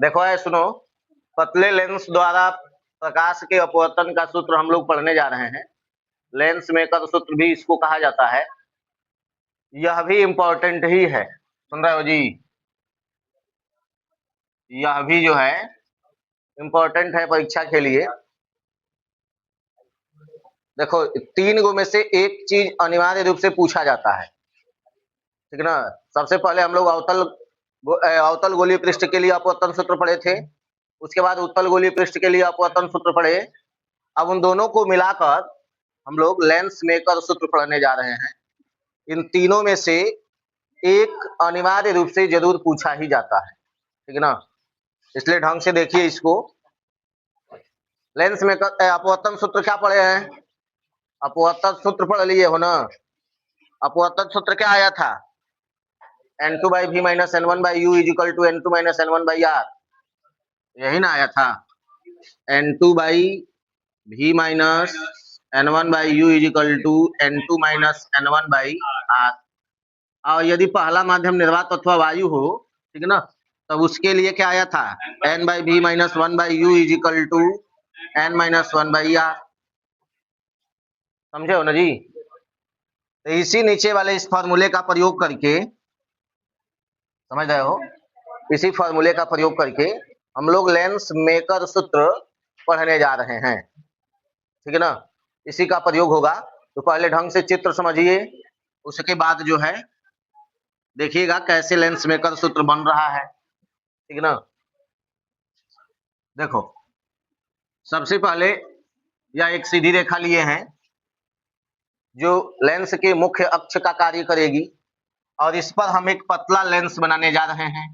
देखो है, सुनो, पतले लेंस द्वारा प्रकाश के अपवर्तन का सूत्र हम लोग पढ़ने जा रहे हैं। लेंस मेकर सूत्र भी इसको कहा जाता है। यह भी इंपॉर्टेंट ही है, सुन रहे हो जी? यह भी जो है इंपॉर्टेंट है परीक्षा के लिए। देखो, 3 गो में से एक चीज अनिवार्य रूप से पूछा जाता है, ठीक है ना। सबसे पहले हम लोग अवतल गोलीय पृष्ठ के लिए अपवर्तन सूत्र पढ़े थे, उसके बाद उत्तल गोलीय पृष्ठ के लिए अपवर्तन सूत्र पढ़े। अब उन दोनों को मिलाकर हम लोग लेंस मेकर सूत्र पढ़ने जा रहे हैं। इन तीनों में से एक अनिवार्य रूप से जरूर पूछा ही जाता है, ठीक है ना। इसलिए ढंग से देखिए इसको। लेंस मेकर अपवर्तन सूत्र क्या पढ़े हैं? अपवर्तन सूत्र पढ़ लिए हो ना। अपवर्तन सूत्र क्या आया था? n2 by v minus n1 by u is equal to n2 minus n1 by r, यही ना आया था। n2 by v minus n1 by u is equal to n2 minus n1 by r। और यदि पहला माध्यम निर्वात अथवा वायु हो, ठीक है ना, तब उसके लिए क्या आया था? n by v minus 1 by u is equal to n minus 1 by r। समझे हो ना जी? तो इसी नीचे वाले इस फॉर्मूले का प्रयोग करके, समझ रहे हो, इसी फॉर्मूले का प्रयोग करके हम लोग लेंस मेकर सूत्र पढ़ने जा रहे हैं, ठीक है ना। इसी का प्रयोग होगा। तो पहले ढंग से चित्र समझिए, उसके बाद जो है देखिएगा कैसे लेंस मेकर सूत्र बन रहा है, ठीक है ना। देखो, सबसे पहले यह एक सीधी रेखा लिए हैं जो लेंस के मुख्य अक्ष का कार्य करेगी, और इस पर हम एक पतला लेंस बनाने जा रहे हैं।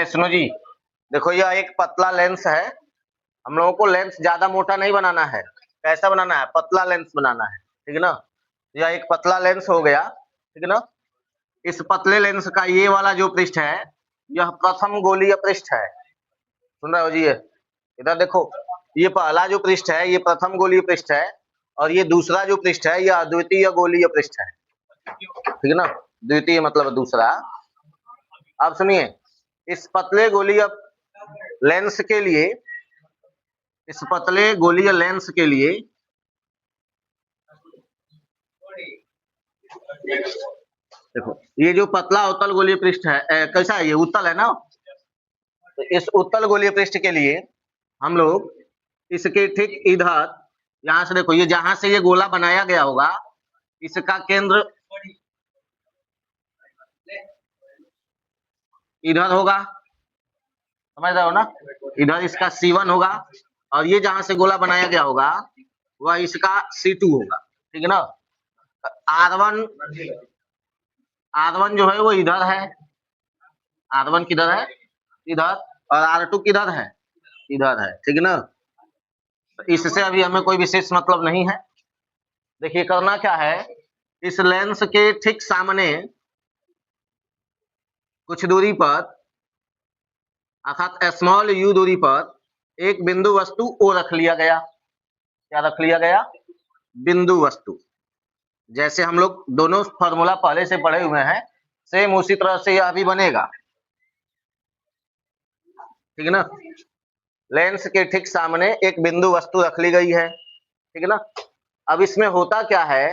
सुनो जी, देखो यह एक पतला लेंस है। हम लोगों को लेंस ज्यादा मोटा नहीं बनाना है। कैसा बनाना है? पतला लेंस बनाना है, ठीक है ना। यह एक पतला लेंस हो गया, ठीक है ना। इस पतले लेंस का ये वाला जो पृष्ठ है, यह प्रथम गोलीय पृष्ठ है। सुन रहे हो जी? इधर देखो, ये पहला जो पृष्ठ है ये प्रथम गोलीय पृष्ठ है, और ये दूसरा जो पृष्ठ है यह अद्वितीय गोलीय पृष्ठ है, ठीक है ना। द्वितीय मतलब दूसरा। अब सुनिए, इस पतले गोलीय लेंस के लिए, इस पतले गोलीय लेंस के लिए देखो, ये जो पतला अवतल गोलीय पृष्ठ है, कैसा है? ये उत्तल है ना। तो इस उत्तल गोलीय पृष्ठ के लिए हम लोग इसके ठीक इधर, यहां से देखो, ये जहां से ये गोला बनाया गया होगा, इसका केंद्र इधर होगा, समझ रहे हो ना। इधर इसका C1 होगा, और ये जहां से गोला बनाया गया होगा वह इसका C2 होगा, ठीक है ना। R1 जो है वो इधर है, R1 किधर है? इधर। और R2 किधर है? इधर है, ठीक है ना। इससे अभी हमें कोई विशेष मतलब नहीं है। देखिए करना क्या है, इस लेंस के ठीक सामने कुछ दूरी पर, अर्थात स्मॉल u दूरी पर एक बिंदु वस्तु O रख लिया गया। क्या रख लिया गया? बिंदु वस्तु। जैसे हम लोग दोनों फॉर्मूला पहले से पढ़े हुए हैं, सेम उसी तरह से यह भी बनेगा, ठीक है ना। लेंस के ठीक सामने एक बिंदु वस्तु रख ली गई है, ठीक है ना। अब इसमें होता क्या है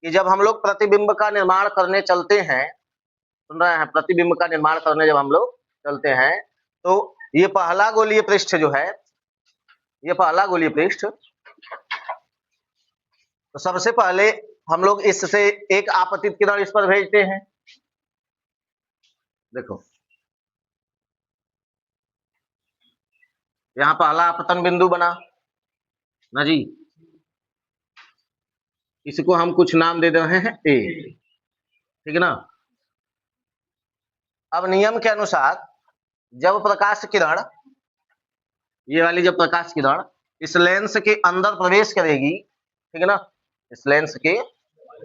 कि जब हम लोग प्रतिबिंब का निर्माण करने चलते हैं, सुन रहे हैं, प्रतिबिंब का निर्माण करने जब हम लोग चलते हैं, तो ये पहला गोलीय पृष्ठ जो है, ये पहला गोलीय पृष्ठ, तो सबसे पहले हम लोग इससे एक आपतित किरण इस पर भेजते हैं। देखो, यहाँ पहला आपतन बिंदु बना ना जी, इसको हम कुछ नाम दे रहे हैं A, ठीक है ना। अब नियम के अनुसार जब प्रकाश किरण, ये वाली जब प्रकाश किरण इस लेंस के अंदर प्रवेश करेगी, ठीक है ना, इस लेंस के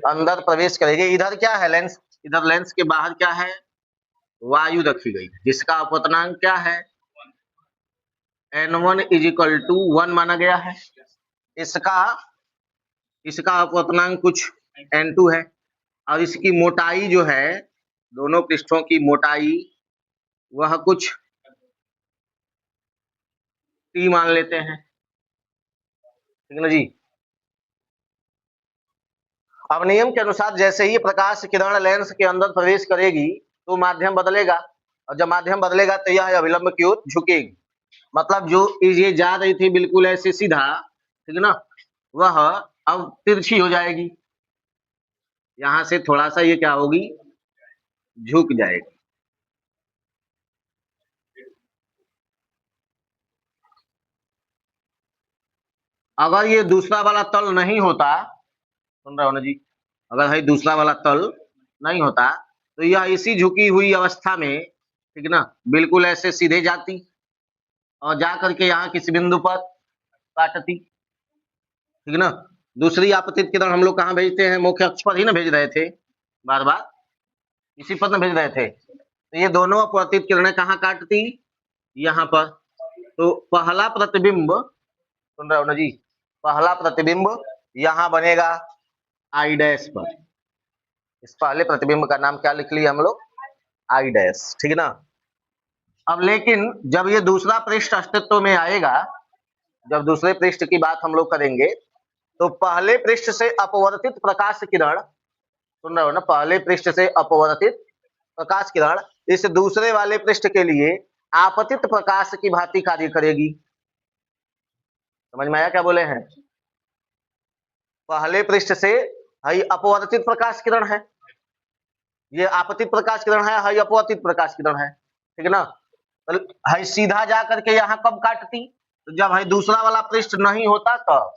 अंदर प्रवेश करेगी, इधर क्या है लेंस, इधर लेंस के बाहर क्या है? वायु रखी गई है, जिसका अपवर्तनांक क्या है? N1 इज इक्वल टू 1 माना गया है। इसका इसका अपवर्तनांक कुछ N2 है और इसकी मोटाई जो है, दोनों पृष्ठों की मोटाई वह कुछ T मान लेते हैं, ठीक है ना जी। अब नियम के अनुसार जैसे ही प्रकाश किरण लेंस के अंदर प्रवेश करेगी तो माध्यम बदलेगा, और जब माध्यम बदलेगा तो यह अभिलंब की ओर झुकेगी। मतलब जो ये जा रही थी बिल्कुल ऐसे सीधा, ठीक है ना, वह अब तिरछी हो जाएगी, यहां से थोड़ा सा ये क्या होगी, झुक जाएगी। अगर ये दूसरा वाला तल नहीं होता, सुन रहे हो ना जी, अगर है दूसरा वाला तल नहीं होता तो यह इसी झुकी हुई अवस्था में, ठीक है ना, बिल्कुल ऐसे सीधे जाती और जा करके यहाँ किसी बिंदु पर काटती, ठीक है ना। दूसरी आपतित किरण हम लोग कहाँ भेजते हैं, मुख्य अक्ष पर ही ना भेज रहे थे, बार बार इसी पर ना भेज रहे थे। तो ये दोनों अपवर्तित किरणें कहाँ काटती, यहाँ पर। तो पहला प्रतिबिंब, सुन रहे हो ना जी, पहला प्रतिबिंब यहाँ बनेगा आई डैश पर। इस पहले प्रतिबिंब का नाम क्या लिख लिया हम लोग, आई डैश, ठीक है ना। अब लेकिन जब ये दूसरा पृष्ठ अस्तित्व में आएगा, जब दूसरे पृष्ठ की बात हम लोग करेंगे, तो पहले पृष्ठ से अपवर्तित प्रकाश किरण, सुन रहे हो ना, पहले पृष्ठ से अपवर्तित प्रकाश किरण इस दूसरे वाले पृष्ठ के लिए आपतित प्रकाश की भांति कार्य करेगी। समझ में आया क्या बोले हैं। पहले पृष्ठ से हई अपवर्तित प्रकाश किरण है, ये आपतित प्रकाश किरण है, हई अपवर्तित प्रकाश किरण है, ठीक है ना। तो हई सीधा जा करके यहाँ कब काटती, तो जब हई दूसरा वाला पृष्ठ नहीं होता तब।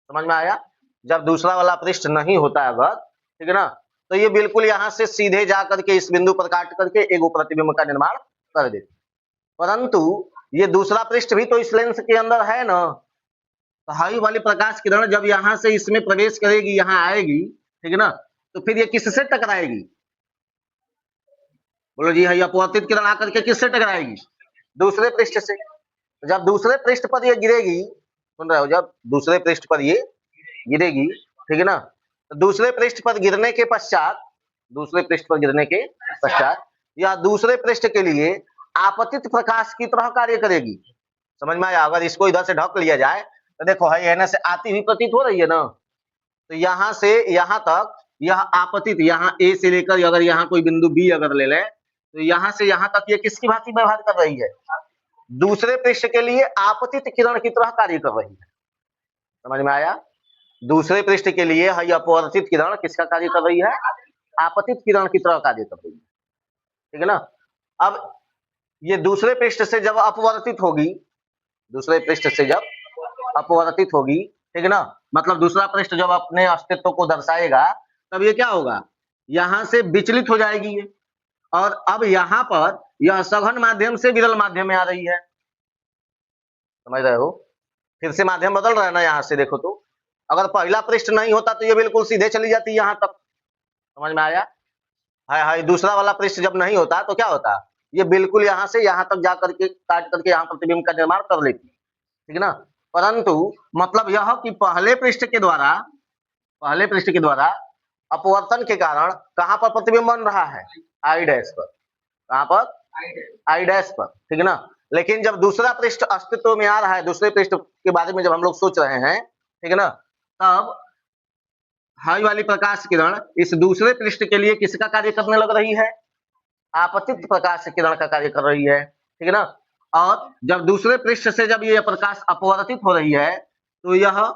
समझ में आया, जब दूसरा वाला पृष्ठ नहीं होता अगर, ठीक है ना, तो ये बिल्कुल यहाँ से सीधे जा करके इस बिंदु पर काट करके एक प्रतिबिंब का निर्माण कर देती। परंतु ये दूसरा पृष्ठ भी तो इस लेंस के अंदर है ना, तो हाई वाली प्रकाश किरण जब यहाँ से इसमें प्रवेश करेगी, यहाँ आएगी, ठीक है ना, तो फिर ये किससे टकराएगी, बोलो जी, हाई अपवर्तित किरण आकर के किससे टकराएगी, दूसरे पृष्ठ से। जब दूसरे पृष्ठ पर ये गिरेगी, सुन रहे हो, जब दूसरे पृष्ठ पर ये गिरेगी, ठीक है ना, तो दूसरे पृष्ठ पर गिरने के पश्चात, दूसरे पृष्ठ पर गिरने के पश्चात या दूसरे पृष्ठ के लिए आपतित प्रकाश की तरह कार्य करेगी। समझ में आया। अगर इसको इधर से ढक लिया जाए तो देखो है एना से आती हुई प्रतीत हो रही है ना, तो यहाँ से यहाँ तक यह आपतित, यहाँ ए से लेकर अगर यहाँ कोई बिंदु बी अगर ले लें तो यहाँ से यहाँ तक ये किसकी भांति व्यवहार कर रही है, दूसरे पृष्ठ के लिए आपतित किरण की तरह कार्य कर रही है। समझ में आया। दूसरे पृष्ठ के लिए हई अपवर्तित किरण किसका कार्य कर रही है, आपतित किरण की तरह कार्य कर रही है, ठीक है ना। अब ये दूसरे पृष्ठ से जब अपवर्तित होगी, दूसरे पृष्ठ से जब अपवर्तित होगी, ठीक है ना, मतलब दूसरा पृष्ठ जब अपने अस्तित्व को दर्शाएगा तब ये क्या होगा, यहां से विचलित हो जाएगी ये, और अब यहाँ पर यह सघन माध्यम से विरल माध्यम में आ रही है। समझ रहे हो, फिर से माध्यम बदल रहा है ना, यहाँ से देखो तो अगर पहला पृष्ठ नहीं होता तो ये बिल्कुल सीधे चली जाती यहाँ तक। समझ में आया। हाय दूसरा वाला पृष्ठ जब नहीं होता तो क्या होता, ये बिल्कुल यहाँ से यहाँ तक जा करके काट करके यहाँ प्रतिबिंब का निर्माण कर लेती, ठीक है ना। परंतु मतलब यह कि पहले पृष्ठ के द्वारा अपवर्तन के कारण कहाँ पर प्रतिबिंब बन रहा है, आई डैश पर। कहाँ पर, आई डैश पर, ठीक है ना। लेकिन जब दूसरा पृष्ठ अस्तित्व में आ रहा है, दूसरे पृष्ठ के बारे में जब हम लोग सोच रहे हैं, ठीक है ना, तब हाई वाली प्रकाश किरण इस दूसरे पृष्ठ के लिए किसका कार्य करने लग रही है, आपतित प्रकाश किरण का कार्य कर रही है, ठीक है ना। और जब दूसरे पृष्ठ से जब ये प्रकाश अपवर्तित हो रही है तो यह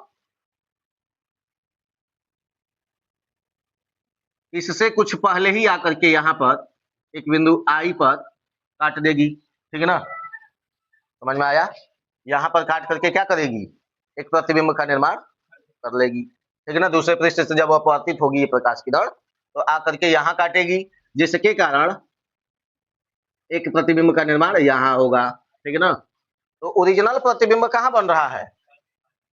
इससे कुछ पहले ही आकर के यहाँ पर एक बिंदु आई पर काट देगी, ठीक है ना। समझ में आया। यहाँ पर काट करके क्या करेगी, एक प्रतिबिंब का निर्माण कर लेगी, ठीक है ना। दूसरे पृष्ठ से जब अपवर्तित होगी ये प्रकाश किरण तो आकर के यहाँ काटेगी, जिसके कारण एक प्रतिबिंब का निर्माण यहाँ होगा, ठीक है ना। तो ओरिजिनल प्रतिबिंब कहाँ बन रहा है,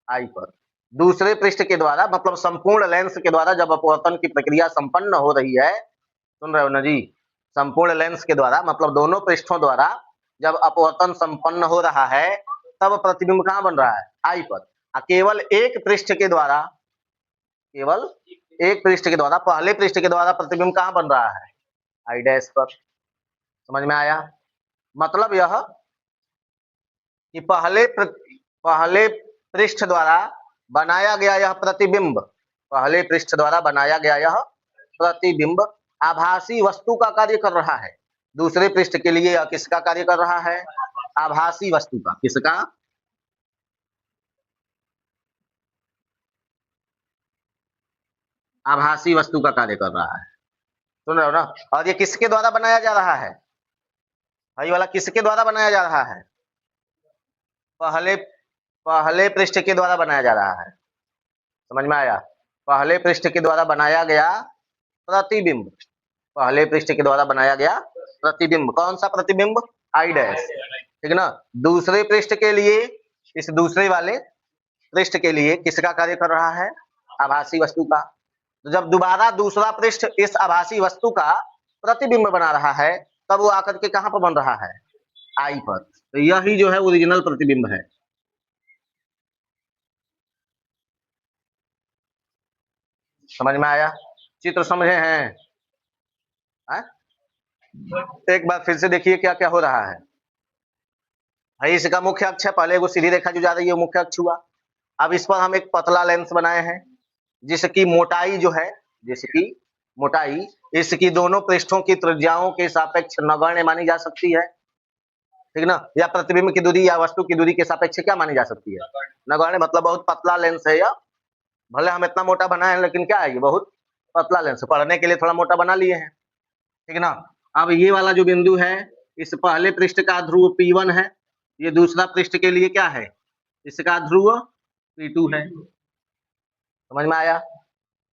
आई पर। दूसरे पृष्ठ के द्वारा मतलब संपूर्ण लेंस के द्वारा जब अपवर्तन की प्रक्रिया संपन्न हो रही है, सुन रहे हो ना जी, संपूर्ण लेंस के द्वारा मतलब दोनों पृष्ठों द्वारा जब अपवर्तन संपन्न हो रहा है तब प्रतिबिंब कहाँ बन रहा है, आई पर। केवल एक पृष्ठ के द्वारा, केवल एक पृष्ठ के द्वारा, पहले पृष्ठ के द्वारा प्रतिबिंब कहाँ बन रहा है, आई डैश पर। समझ में आया? मतलब यह कि पहले पृष्ठ द्वारा बनाया गया यह प्रतिबिंब, पहले पृष्ठ द्वारा बनाया गया यह प्रतिबिंब आभासी वस्तु का कार्य कर रहा है। दूसरे पृष्ठ के लिए यह किसका कार्य कर रहा है, आभासी वस्तु का। किसका? आभासी वस्तु का कार्य कर रहा है। सुन रहे हो ना? और ये किसके द्वारा बनाया जा रहा है, भाई वाला किसके द्वारा बनाया जा रहा है, पहले पृष्ठ के द्वारा बनाया जा रहा है। समझ में आया? पहले पृष्ठ के द्वारा बनाया गया प्रतिबिंब, पहले पृष्ठ के द्वारा बनाया गया प्रतिबिंब। कौन सा प्रतिबिंब, आई डैश, ठीक ना। दूसरे पृष्ठ के लिए, इस दूसरे वाले पृष्ठ के लिए किसका कार्य कर रहा है, आभासी वस्तु का। तो जब दोबारा दूसरा पृष्ठ इस आभासी वस्तु का प्रतिबिंब बना रहा है तब वो आकर के कहां पर बन रहा है, आई पर। तो यही जो है ओरिजिनल प्रतिबिंब है। समझ में आया? चित्र समझे हैं? एक बार फिर से देखिए क्या क्या हो रहा है। भाई इसका मुख्य अक्ष है, पहले वो सीधी रेखा जो जा रही है मुख्य अक्ष हुआ। अब इस पर हम एक पतला लेंस बनाए हैं जिसकी मोटाई जो है, जिसकी मोटाई इसकी दोनों पृष्ठों की त्रिज्याओं के सापेक्ष नगण्य मानी जा सकती है, ठीक ना। या प्रतिबिंब की दूरी या वस्तु की दूरी के सापेक्ष क्या मानी जा सकती है, नगण्य। मतलब बहुत पतला लेंस है यह, भले हम इतना मोटा बनाए हैं लेकिन क्या है, ये बहुत पतला लेंस। पढ़ने के लिए थोड़ा मोटा बना लिए हैं, ठीक ना। अब ये वाला जो बिंदु है, इस पहले पृष्ठ का ध्रुव P1 है, ये दूसरा पृष्ठ के लिए क्या है, इसका ध्रुव P2 है। समझ में आया?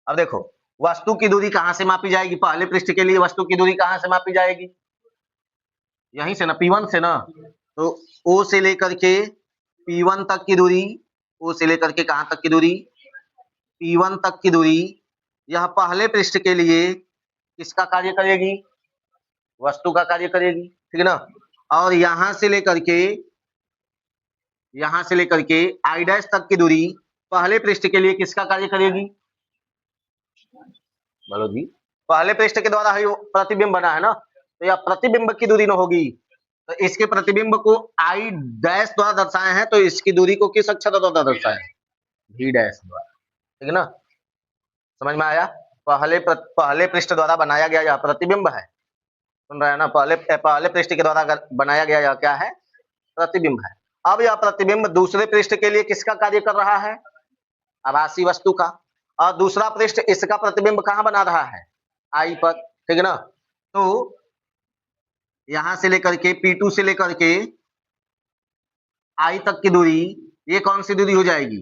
अब देखो वस्तु की दूरी कहां से मापी जाएगी, पहले पृष्ठ के लिए वस्तु की दूरी कहां से मापी जाएगी, यहीं से ना, P1 से ना। तो O से लेकर के P1 तक की दूरी, O से लेकर के कहां तक की दूरी, P1 तक की दूरी, यह पहले पृष्ठ के लिए किसका कार्य करेगी, वस्तु का कार्य करेगी, ठीक है ना। और यहां से लेकर के आई डैश तक की दूरी पहले पृष्ठ के लिए किसका कार्य करेगी, बोलो जी। पहले पृष्ठ के द्वारा ही प्रतिबिंब बना है ना, तो यह प्रतिबिंब की दूरी न होगी। तो इसके प्रतिबिंब को आई डैश द्वारा दर्शाए हैं, तो इसकी दूरी को किस अक्षर द्वारा दर्शाए, भी डैश द्वारा, ठीक है ना। समझ में आया? पहले पृष्ठ द्वारा बनाया गया यह प्रतिबिंब है, सुन रहे हैं ना। पहले पृष्ठ के द्वारा बनाया गया यह क्या है, प्रतिबिंब है। अब यह प्रतिबिंब दूसरे पृष्ठ के लिए किसका कार्य कर रहा है, आभासी वस्तु का। और दूसरा पृष्ठ इसका प्रतिबिंब कहां बना रहा है, आई पर, ठीक है ना। तो यहां से लेकर के P2 से लेकर के आई तक की दूरी, ये कौन सी दूरी हो जाएगी,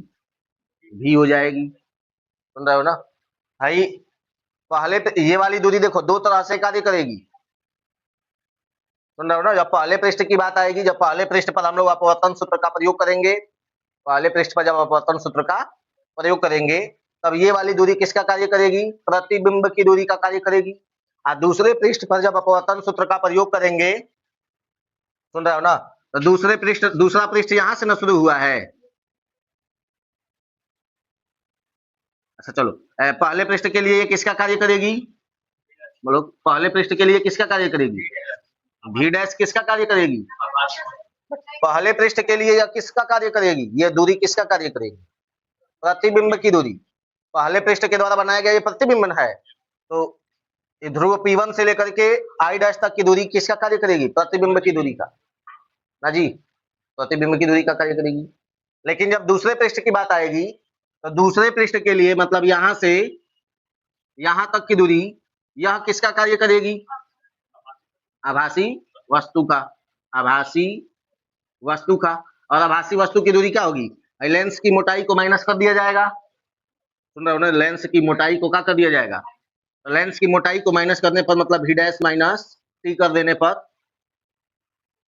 भी हो जाएगी। सुन रहे हो ना भाई? पहले ये वाली दूरी देखो दो तरह से कार्य करेगी, सुन रहे हो ना। जब पहले पृष्ठ की बात आएगी, जब पहले पृष्ठ पर हम लोग अपवर्तन सूत्र का प्रयोग करेंगे, पहले पृष्ठ पर जब अपवर्तन सूत्र का प्रयोग करेंगे तब ये वाली दूरी किसका कार्य करेगी, प्रतिबिंब की दूरी का कार्य करेगी। और दूसरे पृष्ठ पर जब अपवर्तन सूत्र का प्रयोग करेंगे, सुन रहे हो ना, तो दूसरा पृष्ठ यहां से न शुरू हुआ है। अच्छा चलो, पहले पृष्ठ के लिए ये किसका कार्य करेगी, बोलो पहले पृष्ठ के लिए किसका कार्य करेगी, भी डैश किसका कार्य करेगी, पहले पृष्ठ के लिए यह किसका कार्य करेगी, यह दूरी किसका कार्य करेगी, प्रतिबिंब की दूरी। पहले पृष्ठ के द्वारा बनाया गया ये प्रतिबिंब है, तो ध्रुव P1 से लेकर के आई डैश तक की दूरी किसका कार्य करेगी, प्रतिबिंब की दूरी का, ना जी, प्रतिबिंब की दूरी का कार्य करेगी। लेकिन जब दूसरे पृष्ठ की बात आएगी तो दूसरे पृष्ठ के लिए मतलब यहां से यहां तक की दूरी, यह किसका कार्य करेगी, आभासी वस्तु का, आभासी वस्तु का। और आभासी वस्तु की दूरी क्या होगी, लेंस की मोटाई को माइनस कर दिया जाएगा, सुन रहे हो ना, लेंस की मोटाई को क्या कर दिया जाएगा, तो लेंस की मोटाई को माइनस करने पर मतलब भी डैश माइनस टी कर देने पर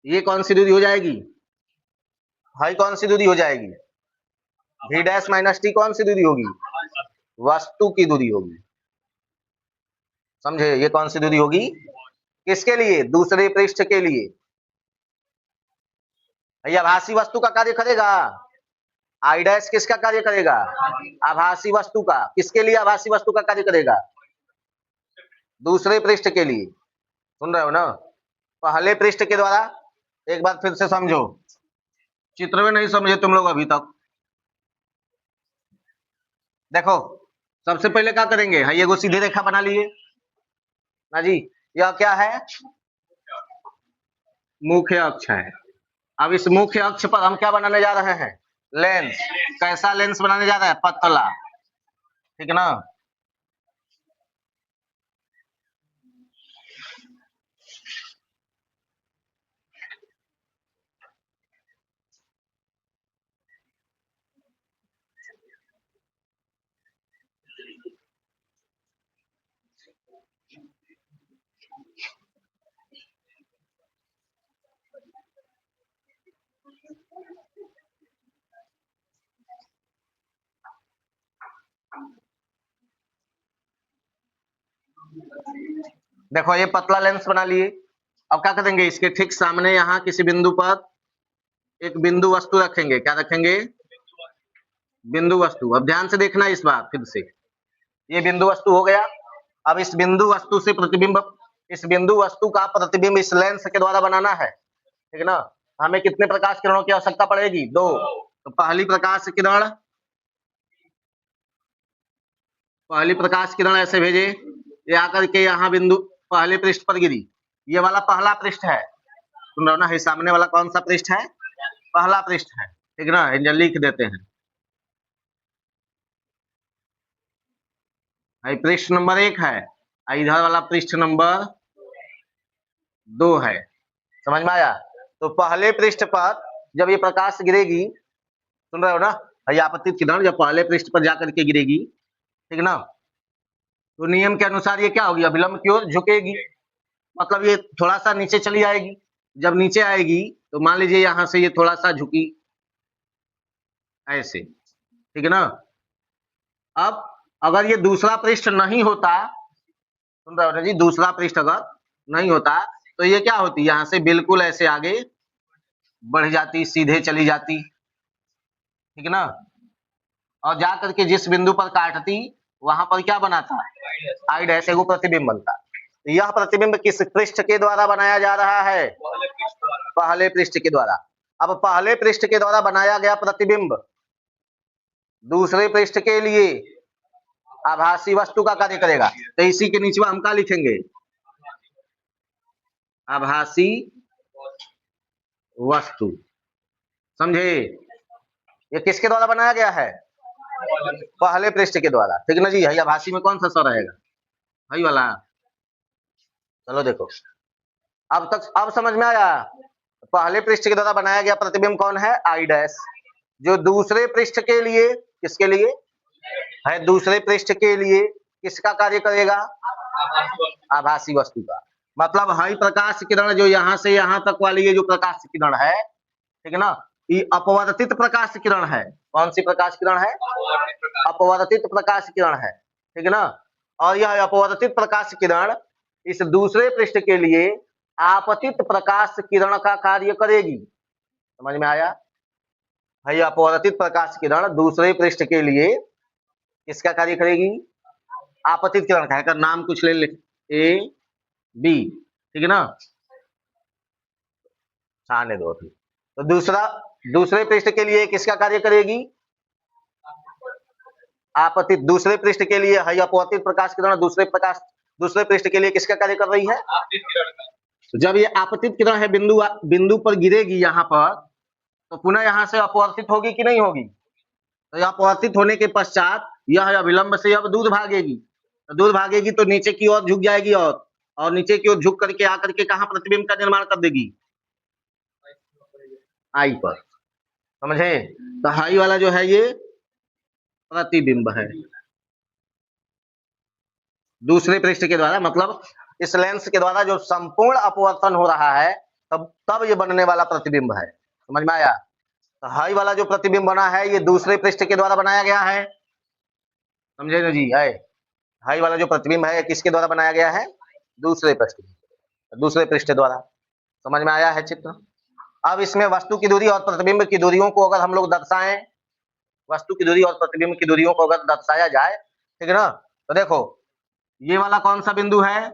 ये कौन सी दूरी हो जाएगी, भाई कौन सी दूरी हो जाएगी, भी डैश माइनस टी कौन सी दूरी होगी, वस्तु की दूरी होगी। समझे? ये कौन सी दूरी होगी, किसके लिए, दूसरे पृष्ठ के लिए, ये आभासी वस्तु का कार्य करेगा। आई डैश किसका कार्य करेगा? आभासी वस्तु का। किसके लिए आभासी वस्तु का कार्य करेगा? दूसरे पृष्ठ के लिए। सुन रहे हो ना? पहले पृष्ठ के द्वारा, एक बार फिर से समझो, चित्र में नहीं समझे तुम लोग अभी तक। देखो सबसे पहले क्या करेंगे, ये वो सीधी रेखा बना लिए ना जी। यह क्या है? मुख्य अक्ष है। अब इस मुख्य अक्ष पर हम क्या बनाने जा रहे हैं? लेंस। कैसा लेंस बनाने जा रहे हैं? पतला। ठीक है ना? देखो ये पतला लेंस बना लिए। अब क्या करेंगे, इसके ठीक सामने यहाँ किसी बिंदु पर एक बिंदु वस्तु रखेंगे। क्या रखेंगे? बिंदु वस्तु। अब ध्यान से देखना इस बार फिर से, ये बिंदु वस्तु हो गया। अब इस बिंदु वस्तु से प्रतिबिंब, इस बिंदु वस्तु का प्रतिबिंब इस लेंस के द्वारा बनाना है। ठीक है ना? हमें कितने प्रकाश किरणों की आवश्यकता पड़ेगी? 2। तो पहली प्रकाश किरण ऐसे भेजे, ये आकर के यहाँ बिंदु पहले पृष्ठ पर गिरी। ये वाला पहला पृष्ठ है। सुन रहे हो ना? ये सामने वाला कौन सा पृष्ठ है? पहला पृष्ठ है। ठीक है ना? इंजन लिख देते हैं। पृष्ठ नंबर 1 है, इधर वाला पृष्ठ नंबर 2 है। समझ में आया? तो पहले पृष्ठ पर जब ये प्रकाश गिरेगी, सुन रहे हो ना, ये आपतित किरण जब पहले पृष्ठ पर जाकर के गिरेगी, ठीक है ना, तो नियम के अनुसार ये क्या होगी? अभिलंब की ओर झुकेगी। मतलब ये थोड़ा सा नीचे चली आएगी। जब नीचे आएगी तो मान लीजिए यहां से ये थोड़ा सा झुकी ऐसे। ठीक है ना? अब अगर ये दूसरा पृष्ठ नहीं होता, सुन रहे हो ना जी, दूसरा पृष्ठ अगर नहीं होता तो ये क्या होती? यहां से बिल्कुल ऐसे आगे बढ़ जाती, सीधे चली जाती। ठीक है ना? और जा करके जिस बिंदु पर काटती वहां पर क्या बनाता? आई डैश एगो प्रतिबिंब बनता। यह प्रतिबिंब किस पृष्ठ के द्वारा बनाया जा रहा है? पहले पृष्ठ के द्वारा। अब पहले पृष्ठ के द्वारा बनाया गया प्रतिबिंब दूसरे पृष्ठ के लिए आभासी वस्तु का कार्य करेगा। तो इसी के नीचे हम क्या लिखेंगे? आभासी वस्तु। समझे? ये किसके द्वारा बनाया गया है? पहले पृष्ठ के द्वारा। ठीक है ना जी? आभासी में कौन सा सा रहेगा? वही वाला। चलो देखो, अब समझ में आया? पहले पृष्ठ के द्वारा बनाया गया प्रतिबिंब कौन है? I dash. जो दूसरे पृष्ठ के लिए, किसके लिए है? दूसरे पृष्ठ के लिए किसका कार्य करेगा? आभासी वस्तु का। मतलब हाई प्रकाश किरण जो यहाँ से यहाँ तक वाली ये जो प्रकाश किरण है, ठीक है ना, ये अपवर्तित प्रकाश किरण है। कौन सी प्रकाश किरण है? अपवर्तित प्रकाश किरण है। ठीक है ना? और यह अपवर्तित प्रकाश किरण इस दूसरे पृष्ठ के लिए आपतित प्रकाश किरण का कार्य करेगी। समझ में आया? भाई अपवर्तित प्रकाश किरण दूसरे पृष्ठ के लिए किसका कार्य करेगी? आपतित किरण का। है नाम कुछ ले ए बी। ठीक है ना? आने दो। तो दूसरे पृष्ठ के लिए किसका कार्य करेगी? आपतित। दूसरे पृष्ठ के लिए है अपवर्तित प्रकाश किरण दूसरे पृष्ठ के लिए किसका कार्य कर रही है? तो जब ये आपतित किरण है बिंदु पर गिरेगी यहाँ पर, तो पुनः यहाँ से अपवर्तित होगी कि नहीं होगी? तो यह अपवर्तित होने के पश्चात यह अभिलंब से अब दूर भागेगी। तो दूर भागेगी तो नीचे की ओर झुक जाएगी और नीचे की ओर झुक करके आकर के कहाँ प्रतिबिंब का निर्माण कर देगी? आई पर। समझे? तो हाई वाला जो है ये प्रतिबिंब है दूसरे पृष्ठ के द्वारा। मतलब इस लेंस के द्वारा जो संपूर्ण अपवर्तन हो रहा है तब ये बनने वाला प्रतिबिंब है। समझ में आया? तो हाई वाला जो प्रतिबिंब बना है ये दूसरे पृष्ठ के द्वारा बनाया गया है। समझे ना जी? है हाई वाला जो प्रतिबिंब है किसके द्वारा बनाया गया है? दूसरे पृष्ठ द्वारा। समझ में आया है चित्र? अब इसमें वस्तु की दूरी और प्रतिबिंब की दूरियों को अगर हम लोग दर्शाएं, वस्तु की दूरी और प्रतिबिंब की दूरियों को अगर दर्शाया जाए, ठीक है ना, तो देखो ये वाला कौन सा बिंदु है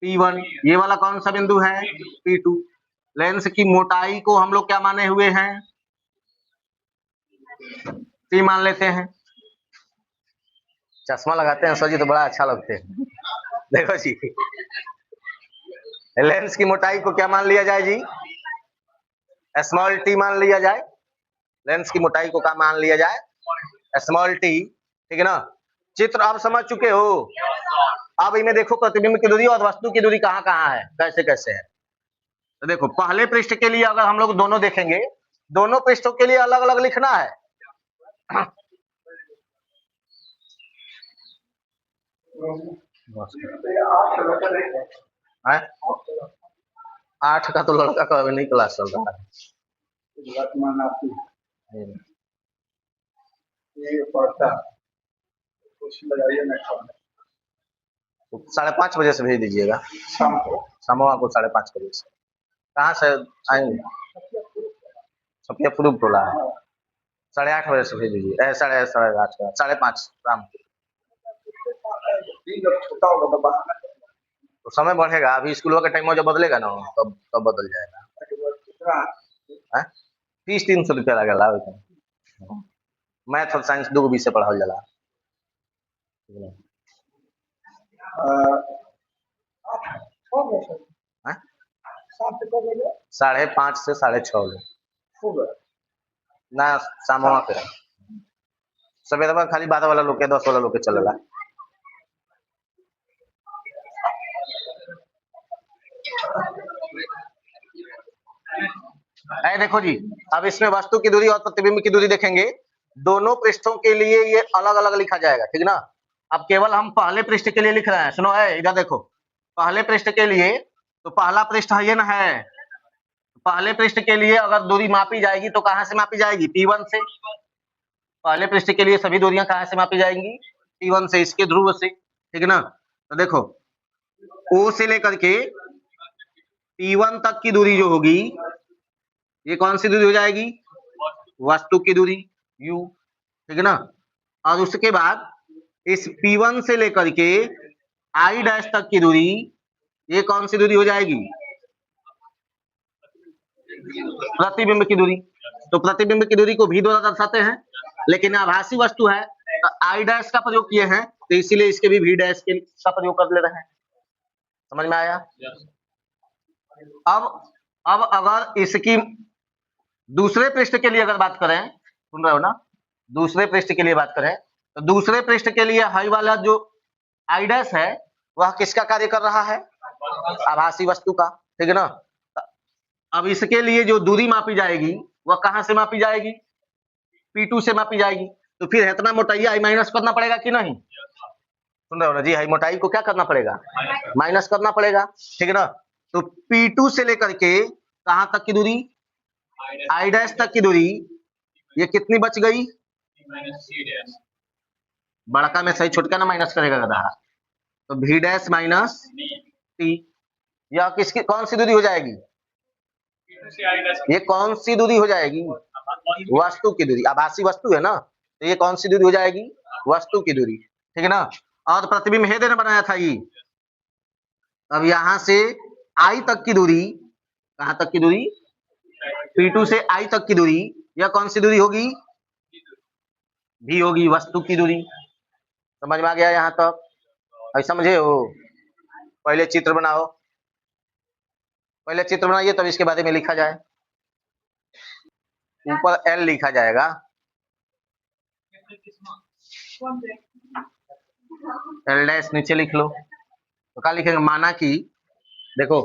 P1, ये वाला कौन सा बिंदु है P2। लेंस की मोटाई को हम लोग क्या माने हुए हैं, P मान लेते हैं। चश्मा लगाते हैं सर जी तो बड़ा अच्छा लगते हैं। देखो जी, लेंस की मोटाई को क्या मान लिया जाए जी, स्मॉल टी मान लिया जाए। लेंस की मोटाई को क्या मान लिया जाए, स्मॉल टी, ठीक है ना। चित्र आप समझ चुके हो। अब इनमें देखो प्रतिबिंब की दूरी और वस्तु की दूरी कहाँ कहाँ है, कैसे कैसे है। तो देखो पहले पृष्ठ के लिए अगर हम लोग दोनों देखेंगे, दोनों पृष्ठों के लिए अलग अलग लिखना है। है? 8 का तो लड़का का अभी नहीं क्लास चल रहा है। ये पढ़ता 5:30 बजे से भेज दीजिएगा, शाम को 5:30 बजे से। कहाँ से आएंगे, सपिया प्रूफ टोला है। 8:30 बजे से भेज दीजिए, 8:30 5:30 शाम को। तो समय बढ़ेगा, अभी स्कूल का टाइम जब बदलेगा ना तब बदल जाएगा। फीस 300 रुपया लगेगा। मैथ और साइंस 2 विषय पढ़ाल जाला। 5:30 से 6:30 ना शामवा के सवेरे खाली 12 वाला लोग के 10 वाला लोग के चलेला। देखो जी, अब इसमें वस्तु की दूरी और प्रतिबिंब की दूरी देखेंगे, दोनों पृष्ठों के लिए ये अलग अलग लिखा जाएगा, ठीक ना। अब केवल हम पहले पृष्ठ के लिए लिख रहे हैं, सुनो है इधर देखो, पहले पृष्ठ के लिए तो पहला पृष्ठ है ये ना है, पहले पृष्ठ के लिए अगर दूरी मापी जाएगी तो कहां से मापी जाएगी, P1 से। पहले पृष्ठ के लिए सभी दूरियां कहां से मापी जाएंगी, P1 से, इसके ध्रुव से, ठीक है ना। तो देखो O से लेकर के P1 तक की दूरी जो होगी, ये कौन सी दूरी हो जाएगी, वस्तु की दूरी U, ठीक है ना। और उसके बाद इस P1 से लेकर के I डैश तक की दूरी, ये कौन सी दूरी हो जाएगी, प्रतिबिंब की दूरी। तो प्रतिबिंब की दूरी को भी द्वारा दर्शाते हैं, लेकिन आभासी वस्तु है तो I डैश का प्रयोग किए हैं, तो इसीलिए इसके भी V डैश का प्रयोग कर ले रहे हैं। समझ में आया। अब अगर इसकी दूसरे पृष्ठ के लिए अगर बात करें, सुन रहे हो ना, दूसरे पृष्ठ के लिए बात करें तो दूसरे पृष्ठ के लिए हाई वाला जो I डैश है वह किसका कार्य कर रहा है, आभासी वस्तु का, ठीक है ना। अब इसके लिए जो दूरी मापी जाएगी वह कहां से मापी जाएगी, P2 से मापी जाएगी। तो फिर इतना मोटाई I माइनस करना पड़ेगा कि नहीं, सुन रहे हो ना जी, I मोटाई को क्या करना पड़ेगा, माइनस करना पड़ेगा, ठीक है ना। तो P2 से लेकर के कहां तक की दूरी, I डैश तक की दूरी, ये कितनी बच गई, बड़का में सही छोटका ना माइनस करेगा गधा, तो V डैश माइनस T, यह किसकी कौन सी दूरी हो जाएगी, ये कौन सी दूरी हो जाएगी, वस्तु की दूरी, आभासी वस्तु है ना, तो ये कौन सी दूरी हो जाएगी, वस्तु की दूरी, ठीक है ना। और प्रतिबिंब हेदे ने बनाया था ये। अब यहां से I तक की दूरी, कहां तक की दूरी, P2 से I तक की दूरी, यह कौन सी दूरी होगी, भी होगी, वस्तु की दूरी। समझ में आ गया यहाँ तक, अभी समझे हो। पहले चित्र बनाओ, पहले चित्र बनाइए तब इसके बारे में लिखा जाए। ऊपर L लिखा जाएगा, L डैश नीचे लिख लो, तो क्या लिखेंगे, माना कि, देखो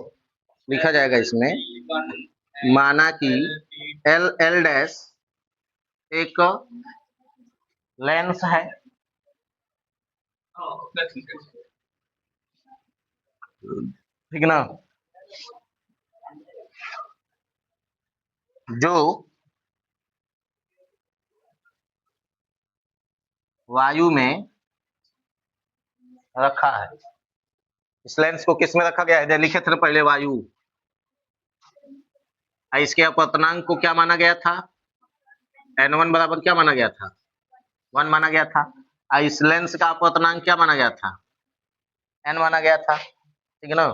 लिखा जाएगा इसमें, माना कि L डैश एक लेंस है, ठीक ना, जो वायु में रखा है। इस लेंस को किस में रखा गया है, लिखे थे पहले वायु, इसके अपवर्तनांक को क्या माना गया था? n1 बराबर क्या माना गया था? 1 माना गया था। इस लेंस का अपवर्तनांक क्या माना गया था? n माना गया था, ठीक है ना।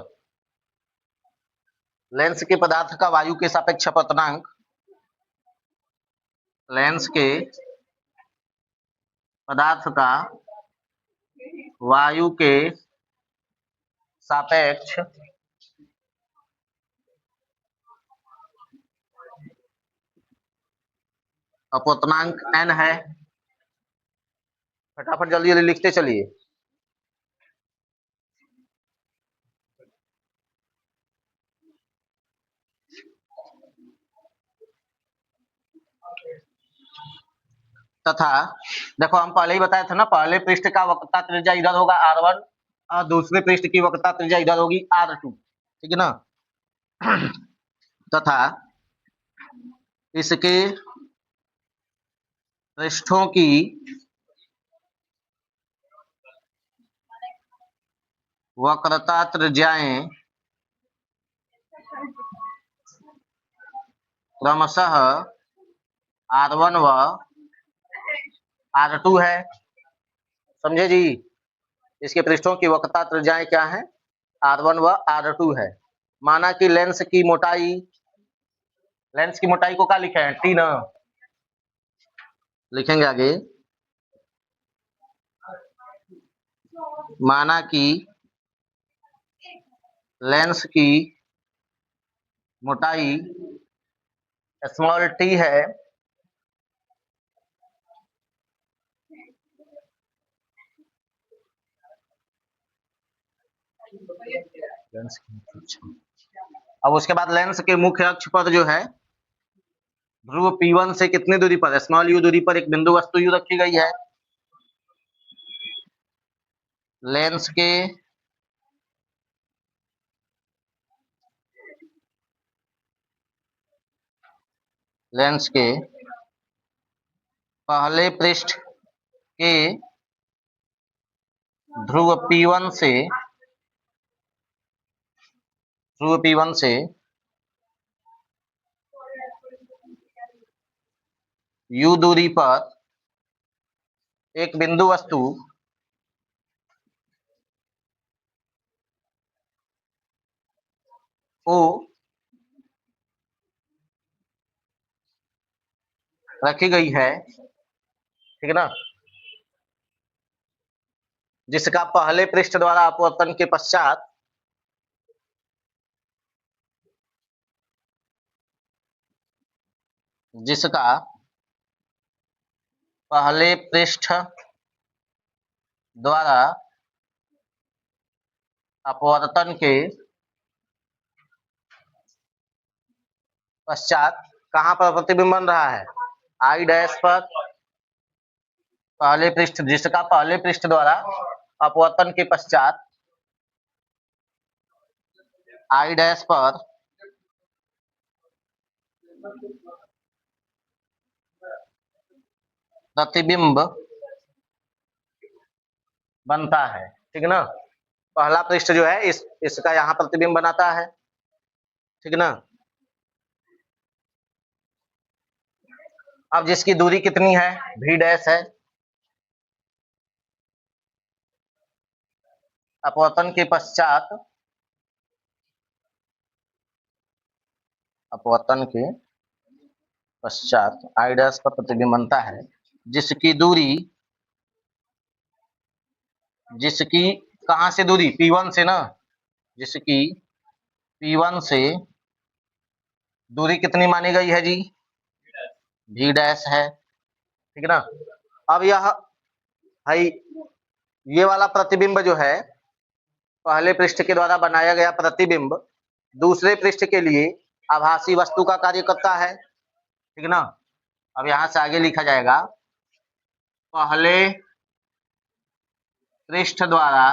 लेंस के पदार्थ का वायु के सापेक्ष अपवर्तनांक, लेंस के पदार्थ का वायु के सापेक्ष अपवर्तनांक n है। फटाफट जल्दी जल्दी लिखते चलिए। तथा देखो हम पहले ही बताए थे ना, पहले पृष्ठ का वक्रता त्रिज्या इधर होगा r1 और दूसरे पृष्ठ की वक्रता त्रिज्या इधर होगी r2, ठीक है ना। तथा इसके पृष्ठों की वक्रता त्रिज्याएं क्रमशः r1 व r2 है। समझे जी? इसके पृष्ठों की वक्रता त्रिज्याएं क्या है? r1 व r2 है। माना कि लेंस की मोटाई, लेंस की मोटाई को क्या लिखे हैं? t ना, लिखेंगे आगे। माना कि लेंस की मोटाई स्मॉल t है, अब उसके बाद लेंस के मुख्य अक्ष पर जो है ध्रुव P1 से कितनी दूरी पर, स्मॉल u दूरी पर एक बिंदु वस्तु u रखी गई है। लेंस के पहले पृष्ठ के ध्रुव P1 से u दूरी पर एक बिंदु वस्तु O रखी गई है, ठीक है ना, जिसका पहले पृष्ठ द्वारा अपवर्तन के पश्चात जिसका पहले पृष्ठ द्वारा अपवर्तन के पश्चात कहां पर प्रतिबिंब बन रहा है? आई डैश पर, पहले पृष्ठ, जिसका पहले पृष्ठ द्वारा अपवर्तन के पश्चात आई डैश पर प्रतिबिंब बनता है, ठीक है ना। पहला पृष्ठ जो है इसका यहाँ प्रतिबिंब बनाता है, ठीक है ना। अब जिसकी दूरी कितनी है? v डैश है। अपवर्तन के पश्चात आई डैश पर प्रतिबिंब बनता है, जिसकी दूरी, जिसकी कहां से दूरी? P1 से ना, जिसकी P1 से दूरी कितनी मानी गई है जी? v डैश है, ठीक है ना। अब यह है, ये वाला प्रतिबिंब जो है पहले पृष्ठ के द्वारा बनाया गया प्रतिबिंब दूसरे पृष्ठ के लिए आभासी वस्तु का कार्य करता है, ठीक है ना। अब यहां से आगे लिखा जाएगा, पहले पृष्ठ द्वारा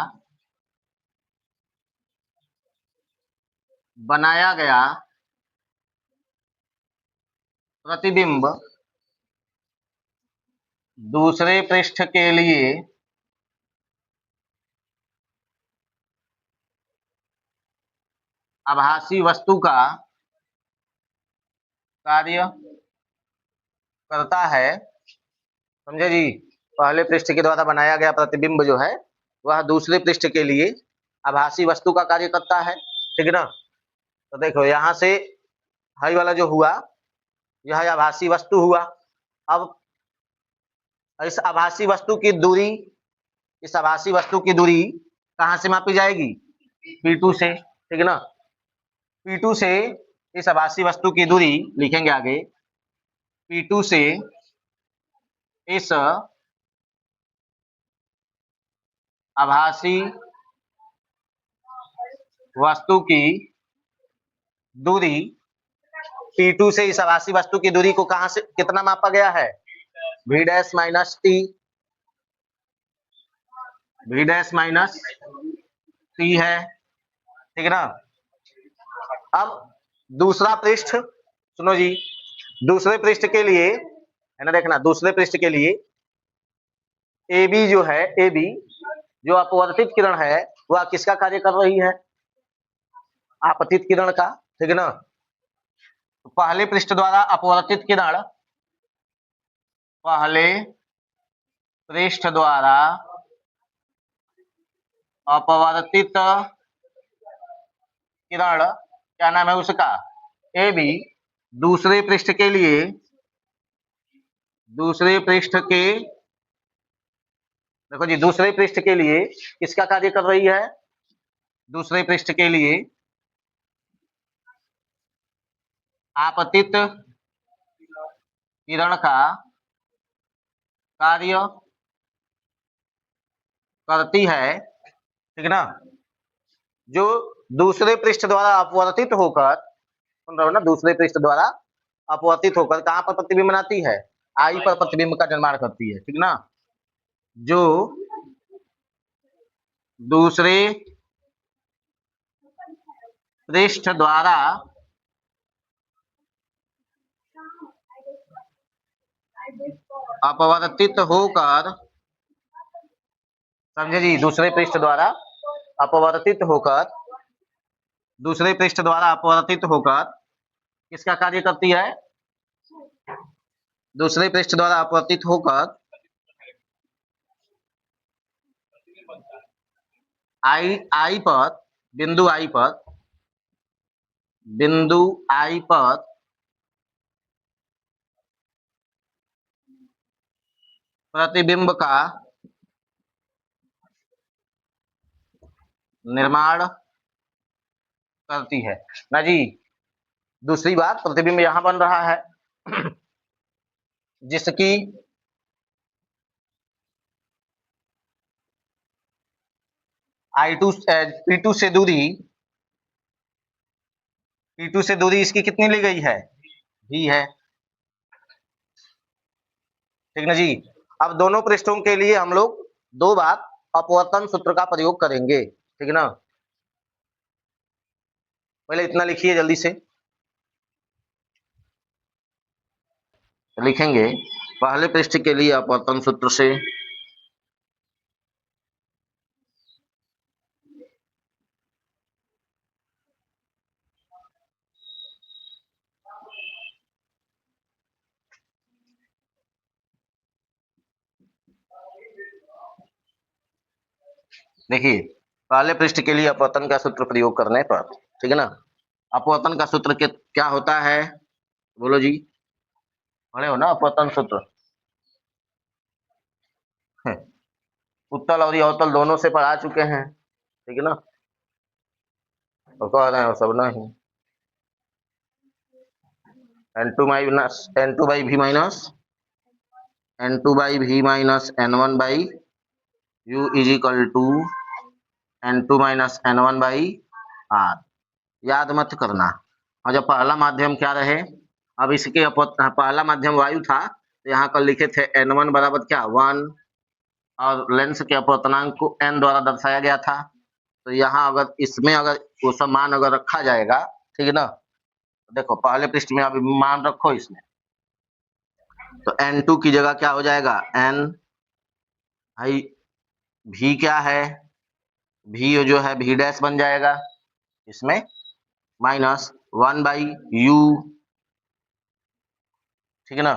बनाया गया प्रतिबिंब दूसरे पृष्ठ के लिए आभासी वस्तु का कार्य करता है, समझे जी। पहले पृष्ठ के द्वारा बनाया गया प्रतिबिंब जो है वह दूसरे पृष्ठ के लिए आभासी वस्तु का कार्य करता है, ठीक है ना। तो देखो यहाँ से हाई वाला जो हुआ यह आभासी वस्तु हुआ। अब इस आभासी वस्तु की दूरी, इस आभासी वस्तु की दूरी कहाँ से मापी जाएगी, P2 से, ठीक है ना। P2 से इस आभासी वस्तु की दूरी लिखेंगे आगे, P2 से इस आभासी वस्तु की दूरी, P2 से इस आभासी वस्तु की दूरी को कहां से कितना मापा गया है, V dash minus T, V dash minus T है, ठीक है ना। अब दूसरा पृष्ठ सुनो जी, दूसरे पृष्ठ के लिए है ना, देखना दूसरे पृष्ठ के लिए AB जो है, AB जो अपवर्तित किरण है वह किसका कार्य कर रही है, आपतित किरण का, ठीक है ना। तो पहले पृष्ठ द्वारा अपवर्तित किरण, पहले पृष्ठ द्वारा अपवर्तित किरण क्या नाम है उसका, AB। दूसरे पृष्ठ के लिए, दूसरे पृष्ठ के, देखो जी दूसरे पृष्ठ के लिए किसका कार्य कर रही है, दूसरे पृष्ठ के लिए आपतित किरण का कार्य करती है, ठीक है ना। जो दूसरे पृष्ठ द्वारा अपवर्तित होकर, सुन रहे हो ना, दूसरे पृष्ठ द्वारा अपवर्तित होकर कहां पर प्रतिबिंब बनाती है, आई पर प्रतिबिंब का निर्माण करती है, ठीक ना। जो दूसरे पृष्ठ द्वारा अपवर्तित होकर, समझे जी, दूसरे पृष्ठ द्वारा अपवर्तित होकर, दूसरे पृष्ठ द्वारा अपवर्तित होकर किसका कार्य करती है, दूसरे पृष्ठ द्वारा अपवर्तित होकर आई पर, बिंदु आई पर, बिंदु आई पर प्रतिबिंब का निर्माण करती है ना जी। दूसरी बात, प्रतिबिंब यहां बन रहा है जिसकी I2 P2 से दूरी, P2 से दूरी इसकी कितनी ली गई है, V है, ठीक ना जी। अब दोनों पृष्ठों के लिए हम लोग दो बार अपवर्तन सूत्र का प्रयोग करेंगे, ठीक है ना। पहले इतना लिखिए जल्दी से, लिखेंगे पहले पृष्ठ के लिए अपवर्तन सूत्र से देखिए, पहले पृष्ठ के लिए अपवर्तन का सूत्र प्रयोग करने पर, ठीक है ना, अपवर्तन का सूत्र क्या होता है, बोलो जी, पढ़े हो ना अपवर्तन सूत्र, उत्तल और अवतल दोनों से पढ़ा चुके हैं, ठीक है ना। तो कह रहे हैं सब नहीं, N2 minus N2 by V minus N2 by V minus N1 by U is equal to N2 minus N1 by R। याद मत करना। और जब पहला माध्यम क्या रहे, अब इसके पहला माध्यम वायु था तो यहाँ कल लिखे थे N1 बराबर क्या 1, और लेंस के अपवर्तनांक को N द्वारा दर्शाया गया था। तो यहाँ अगर इसमें अगर वो सब मान अगर रखा जाएगा, ठीक है ना, देखो पहले पृष्ठ में अभी मान रखो इसमें, तो N2 की जगह क्या हो जाएगा N, भाई V क्या है, V जो है V डैश बन जाएगा इसमें, माइनस 1 बाई U ठीक है ना,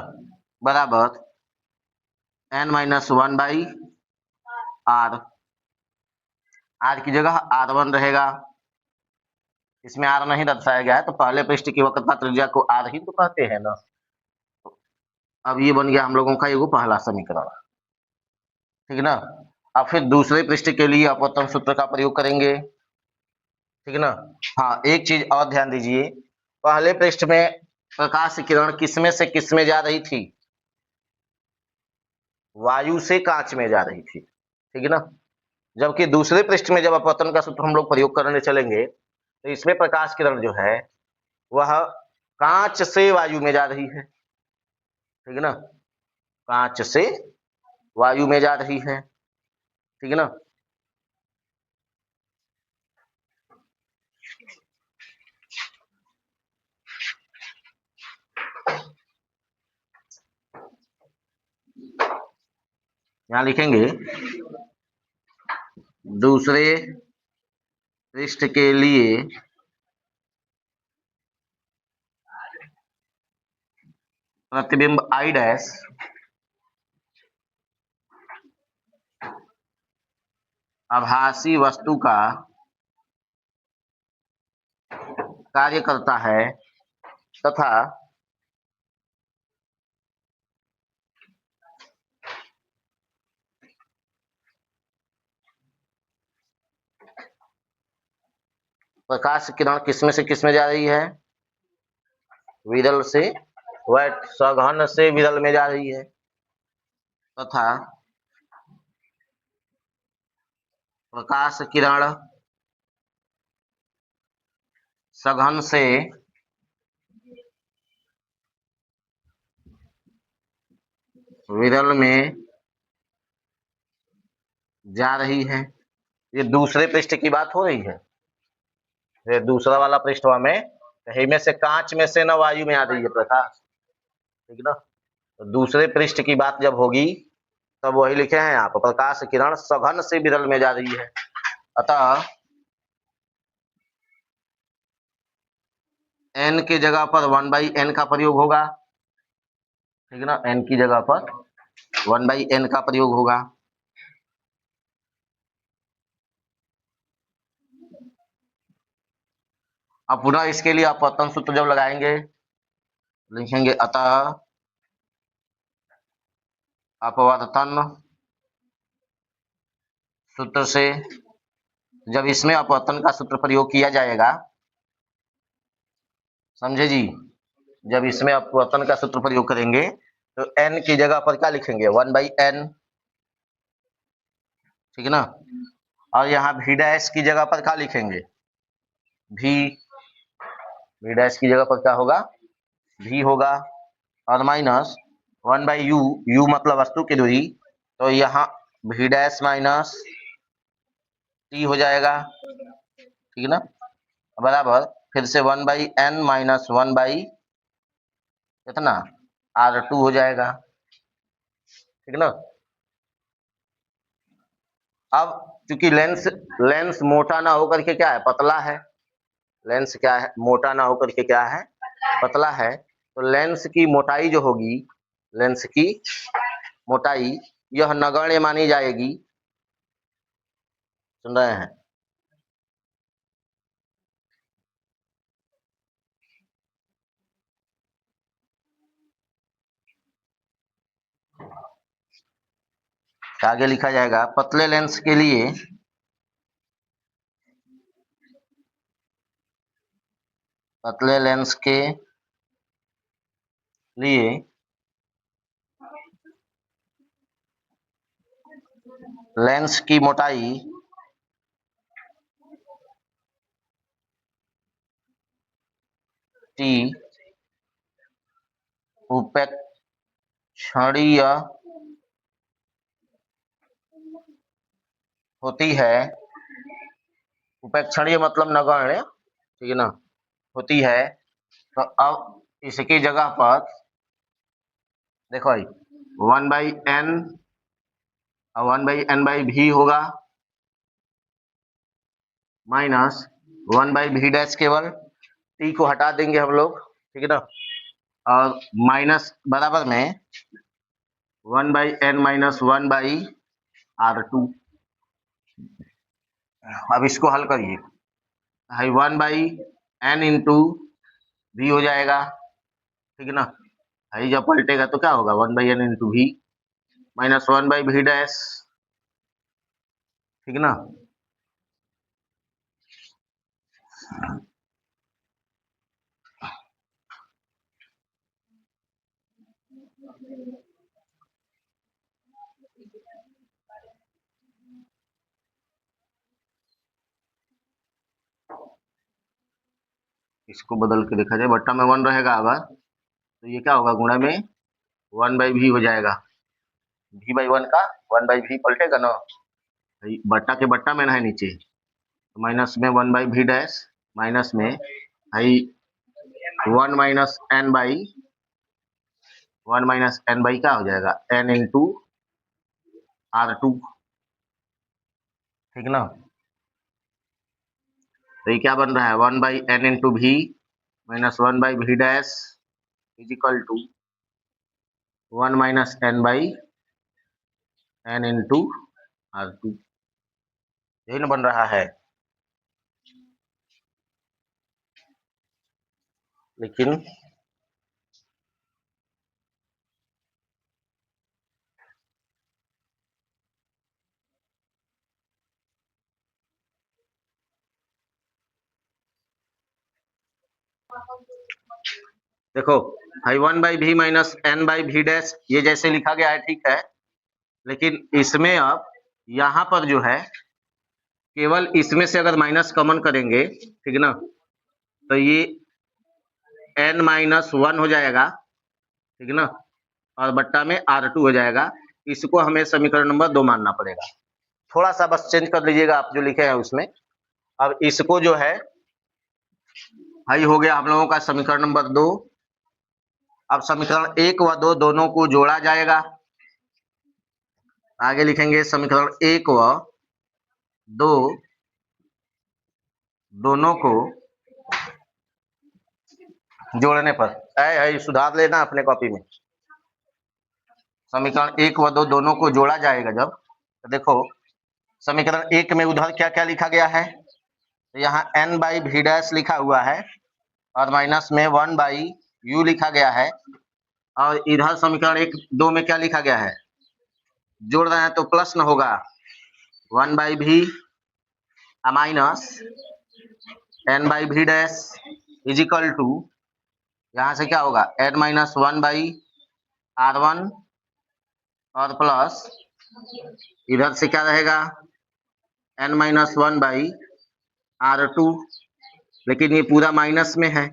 बराबर n-1/r। r की जगह r1 रहेगा, इसमें r नहीं दर्शाया गया है तो पहले पृष्ठ की वक्रता त्रिज्या को r ही तो कहते हैं ना। अब ये बन गया हम लोगों का एगो पहला समीकरण, ठीक है ना। अब फिर दूसरे पृष्ठ के लिए अपवर्तन सूत्र का प्रयोग करेंगे, ठीक है ना। हाँ, एक चीज और ध्यान दीजिए, पहले पृष्ठ में प्रकाश किरण किसमें से किसमें जा रही थी? वायु से कांच में जा रही थी, ठीक है ना। जबकि दूसरे पृष्ठ में जब अपवर्तन का सूत्र हम लोग प्रयोग करने चलेंगे तो इसमें प्रकाश किरण जो है वह कांच से वायु में जा रही है, ठीक है ना, कांच से वायु में जा रही है, ठीक है ना। यहां लिखेंगे दूसरे पृष्ठ के लिए प्रतिबिंब I डैश आभासी वस्तु का कार्य करता है तथा प्रकाश किरण किसमें से किसमें जा रही है? विरल से वह सघन से विरल में जा रही है तथा प्रकाश किरण सघन से विरल में जा रही है। ये दूसरे पृष्ठ की बात हो रही है, ये दूसरा वाला पृष्ठ में कहीं में से कांच में से न वायु में आ रही है प्रकाश, ठीक है ना। तो दूसरे पृष्ठ की बात जब होगी तब वही लिखे हैं आप, प्रकाश किरण सघन से विरल में जा रही है, अतः n के जगह पर 1/n का प्रयोग होगा, ठीक है ना, n की जगह पर 1/n का प्रयोग होगा। अब पुनः इसके लिए अपवर्तन सूत्र जब लगाएंगे लिखेंगे अतः अपवर्तन सूत्र से, जब इसमें अपवर्तन का सूत्र प्रयोग किया जाएगा, समझे जी, जब इसमें अपवर्तन का सूत्र प्रयोग करेंगे तो n की जगह पर क्या लिखेंगे? 1/n, ठीक है ना। और यहाँ v डैश की जगह पर क्या लिखेंगे? v डैश की जगह पर क्या होगा? v होगा, और माइनस 1/u, u मतलब वस्तु की दूरी, तो यहाँ v डैश माइनस t हो जाएगा, ठीक है ना, बराबर फिर से 1/n माइनस 1/ कितना r2 हो जाएगा, ठीक है ना। अब चूंकि लेंस मोटा ना होकर के क्या है, पतला है, लेंस क्या है, मोटा ना होकर के क्या है, पतला है, तो लेंस की मोटाई जो होगी, लेंस की मोटाई यह नगण्य मानी जाएगी, सुन रहे हैं। आगे लिखा जाएगा पतले लेंस के लिए लेंस की मोटाई t उपेक्षणीय होती है, उपेक्षणीय मतलब नगण्य, ठीक है ना, होती है। तो अब इसकी जगह पर देखो भाई 1/n और 1/n/v होगा, माइनस 1/v डैश, केवल t को हटा देंगे हम लोग, ठीक है ना, और माइनस बराबर में 1/n-1/r2। अब इसको हल करिए, 1/n इंटू v हो जाएगा, ठीक है ना। जब पलटेगा तो क्या होगा, 1/n into v minus 1/v dash, ठीक है ना। इसको बदल के देखा जाए, बट्टा में 1 रहेगा अगर, तो ये क्या होगा, गुणा में 1/v हो जाएगा, v/1 का 1/v पलटेगा ना, बट्टा के बट्टा में ना है नीचे, तो माइनस में 1/v डैश माइनस में 1 माइनस n बाई क्या हो जाएगा, n इंटू r2, ठीक ना। तो ये क्या बन रहा है, 1/n into v minus 1/v dash is equal to 1 minus n into r2, यही ना बन रहा है। लेकिन देखो 1/v माइनस n/v डैश ये जैसे लिखा गया है, ठीक है, लेकिन इसमें अब यहाँ पर जो है केवल इसमें से अगर माइनस कॉमन करेंगे, ठीक है ना, तो ये n-1 हो जाएगा, ठीक है ना, और बट्टा में r2 हो जाएगा। इसको हमें समीकरण नंबर 2 मानना पड़ेगा। थोड़ा सा बस चेंज कर लीजिएगा आप जो लिखे हैं उसमें। अब इसको जो है हो गया हम लोगों का समीकरण नंबर 2। अब समीकरण 1 व 2 दोनों को जोड़ा जाएगा। आगे लिखेंगे समीकरण 1 व 2 दोनों को जोड़ने पर, सुधार लेना अपने कॉपी में। समीकरण 1 व 2 दोनों को जोड़ा जाएगा जब, तो देखो समीकरण 1 में उधर क्या क्या लिखा गया है, तो यहाँ n/v डैश लिखा हुआ है और माइनस में 1/u लिखा गया है, और इधर समीकरण 1-2 में क्या लिखा गया है, जोड़ रहे हैं तो प्लस न होगा, 1/v minus n/v dash is equal to, यहाँ से क्या होगा, n-1/r1 और प्लस इधर से क्या रहेगा, n-1/r2, लेकिन ये पूरा माइनस में है,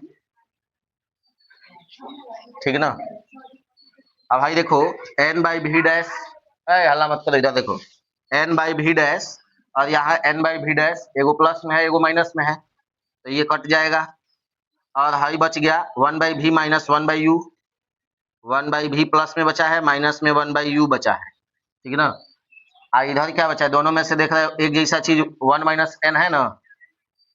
ठीक है ना। अब भाई देखो n/v डैश, हल्ला मत करो, इधर देखो n/v डैश और यहाँ n/v डैश एगो प्लस में है एगो माइनस में है, तो ये कट जाएगा और हाई बच गया 1/v minus 1/u, 1/v plus में बचा है माइनस में 1/u बचा है, ठीक है ना। इधर क्या बचा है, दोनों में से देख रहे हो एक जैसा चीज 1 माइनस n है ना,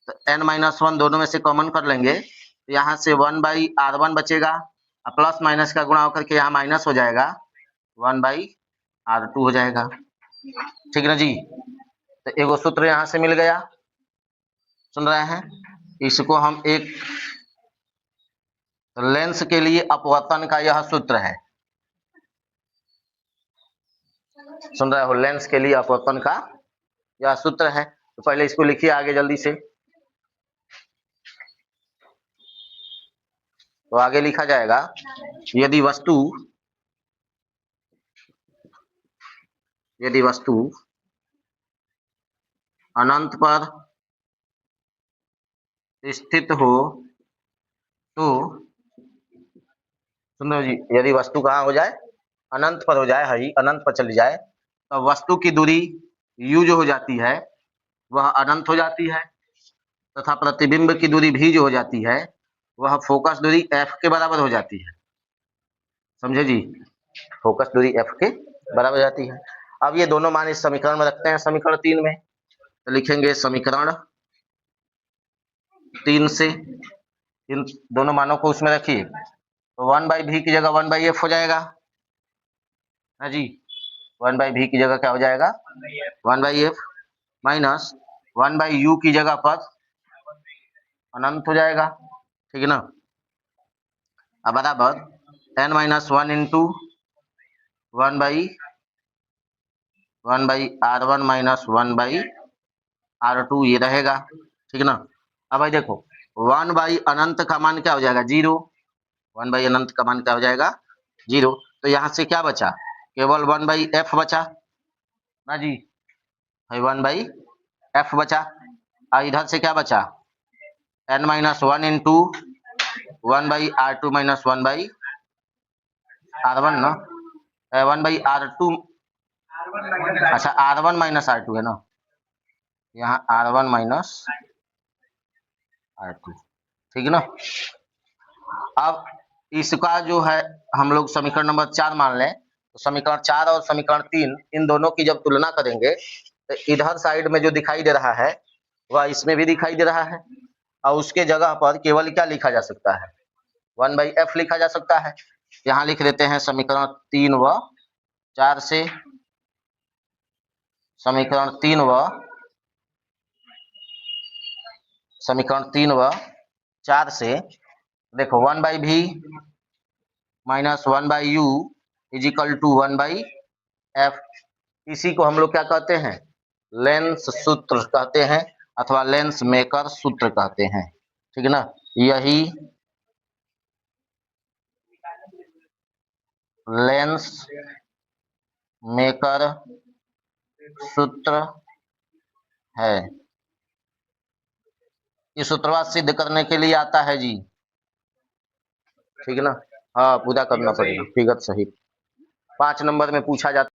तो n-1 दोनों में से कॉमन कर लेंगे, तो यहाँ से 1/r1 बचेगा, प्लस माइनस का गुणा होकर के यहाँ माइनस हो जाएगा, 1/r2 हो जाएगा, ठीक ना जी। तो एगो सूत्र यहाँ से मिल गया, सुन रहे हैं। इसको हम एक लेंस के लिए अपवर्तन का यह सूत्र है, सुन रहे हो, लेंस के लिए अपवर्तन का यह सूत्र है। तो पहले इसको लिखिए आगे जल्दी से। तो आगे लिखा जाएगा, यदि वस्तु अनंत पर स्थित हो तो, सुनो जी, यदि वस्तु कहाँ हो जाए, अनंत पर हो जाए, अनंत पर चली जाए, तो वस्तु की दूरी u जो हो जाती है वह अनंत हो जाती है, तथा प्रतिबिंब की दूरी v जो हो जाती है वह फोकस दूरी f के बराबर हो जाती है, समझे जी, फोकस दूरी f के बराबर हो जाती है। अब ये दोनों मान इस समीकरण में रखते हैं, समीकरण 3 में, तो लिखेंगे समीकरण 3 से इन दोनों मानों को उसमें रखिए, तो 1/v की जगह 1/f हो जाएगा ना जी। 1/v की जगह क्या हो जाएगा 1/f माइनस 1/u की जगह पर अनंत हो जाएगा, ठीक है ना। अब बराबर n-1 into 1/r1 minus 1/r2 ये रहेगा, ठीक है ना। अब भाई देखो 1/अनंत का मान क्या हो जाएगा 0, 1/अनंत का मान क्या हो जाएगा 0। तो यहाँ से क्या बचा केवल 1/f बचा ना जी, 1/f बचा। और इधर से क्या बचा n-1 into 1/r2 minus 1/r1 ना, 1/r2, अच्छा r1 माइनस r2 है ना, यहाँ r1 माइनस r2, ठीक है ना। अब इसका जो है हम लोग समीकरण नंबर 4 मान लें, तो समीकरण 4 और समीकरण 3 इन दोनों की जब तुलना करेंगे तो इधर साइड में जो दिखाई दे रहा है वह इसमें भी दिखाई दे रहा है, और उसके जगह पर केवल क्या लिखा जा सकता है 1/f लिखा जा सकता है। यहाँ लिख देते हैं समीकरण 3 व 4 से, समीकरण 3 व 4 से देखो 1/v minus 1/u is equal to 1/f। इसी को हम लोग क्या कहते हैं लेंस सूत्र कहते हैं अथवा लेंस मेकर सूत्र कहते हैं, ठीक है ना। यही लेंस मेकर सूत्र है। इस सूत्रवाद सिद्ध करने के लिए आता है जी, ठीक है ना। हाँ पूरा करना पड़ेगा, फिगर सही 5 नंबर में पूछा जाता है।